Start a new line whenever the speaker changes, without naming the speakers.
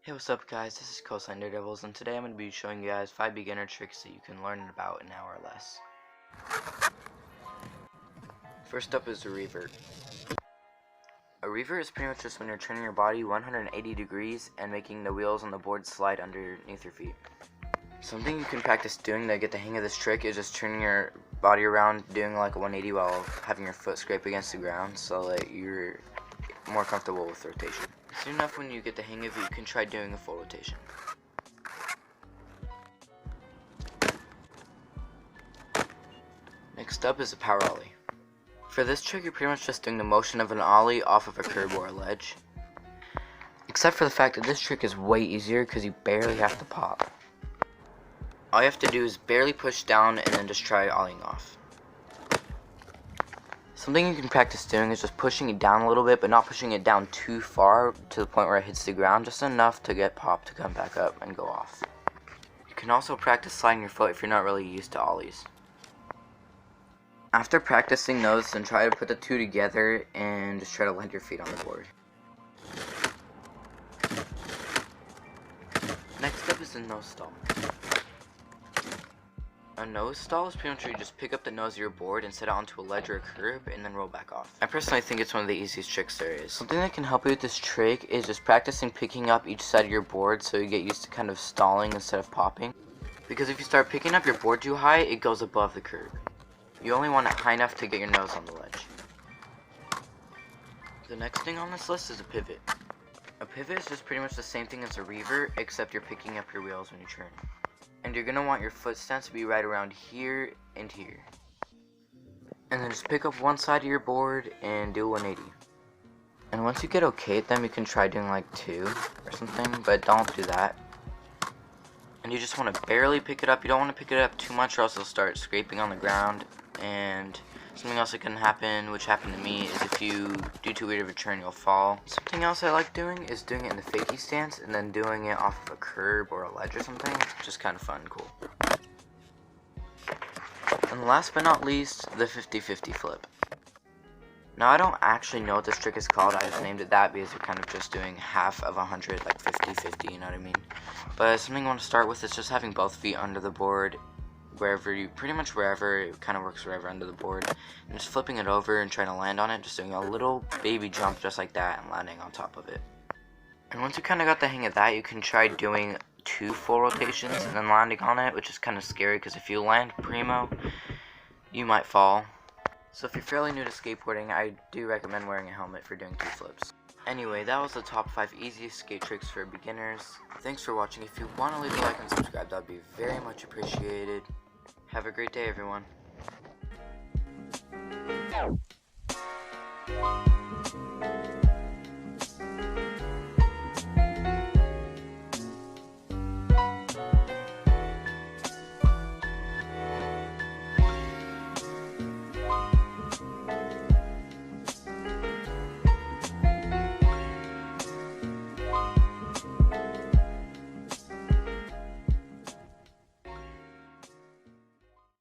Hey, what's up guys, this is Coastline Daredevils, and today I'm going to be showing you guys 5 beginner tricks that you can learn in about an hour or less. First up is a revert. A revert is pretty much just when you're turning your body 180 degrees and making the wheels on the board slide underneath your feet. Something you can practice doing to get the hang of this trick is just turning your body around, doing like a 180 while having your foot scrape against the ground so that you're more comfortable with rotation. Soon enough, when you get the hang of it, you can try doing a full rotation. Next up is a power ollie. For this trick, you're pretty much just doing the motion of an ollie off of a curb or a ledge. Except for the fact that this trick is way easier because you barely have to pop. All you have to do is barely push down and then just try ollieing off. Something you can practice doing is just pushing it down a little bit, but not pushing it down too far to the point where it hits the ground, just enough to get popped to come back up and go off. You can also practice sliding your foot if you're not really used to ollies. After practicing those, then try to put the two together and just try to land your feet on the board. Next up is the nose stall. A nose stall is pretty much where you just pick up the nose of your board and set it onto a ledge or a curb and then roll back off. I personally think it's one of the easiest tricks there is. Something that can help you with this trick is just practicing picking up each side of your board so you get used to kind of stalling instead of popping. Because if you start picking up your board too high, it goes above the curb. You only want it high enough to get your nose on the ledge. The next thing on this list is a pivot. A pivot is just pretty much the same thing as a revert, except you're picking up your wheels when you turn. And you're going to want your foot stance to be right around here and here. And then just pick up one side of your board and do 180. And once you get okay at them, you can try doing like 2 or something, but don't do that. And you just want to barely pick it up. You don't want to pick it up too much or else it'll start scraping on the ground. And something else that can happen, which happened to me, is if you do too weird of a turn, you'll fall. Something else I like doing is doing it in the fakie stance and then doing it off of a curb or a ledge or something. Just kind of fun and cool. And last but not least, the 50-50 flip. Now I don't actually know what this trick is called, I just named it that because you're kind of just doing half of 100, like 50-50, you know what I mean? But something I want to start with is just having both feet under the board, pretty much wherever, it kind of works wherever under the board, and just flipping it over and trying to land on it, just doing a little baby jump just like that and landing on top of it. And once you kind of got the hang of that, you can try doing 2 full rotations and then landing on it, which is kind of scary because if you land primo, you might fall. So if you're fairly new to skateboarding, I do recommend wearing a helmet for doing 2 flips. Anyway, that was the top 5 easiest skate tricks for beginners. Thanks for watching. If you want to leave a like and subscribe, that would be very much appreciated. Have a great day, everyone.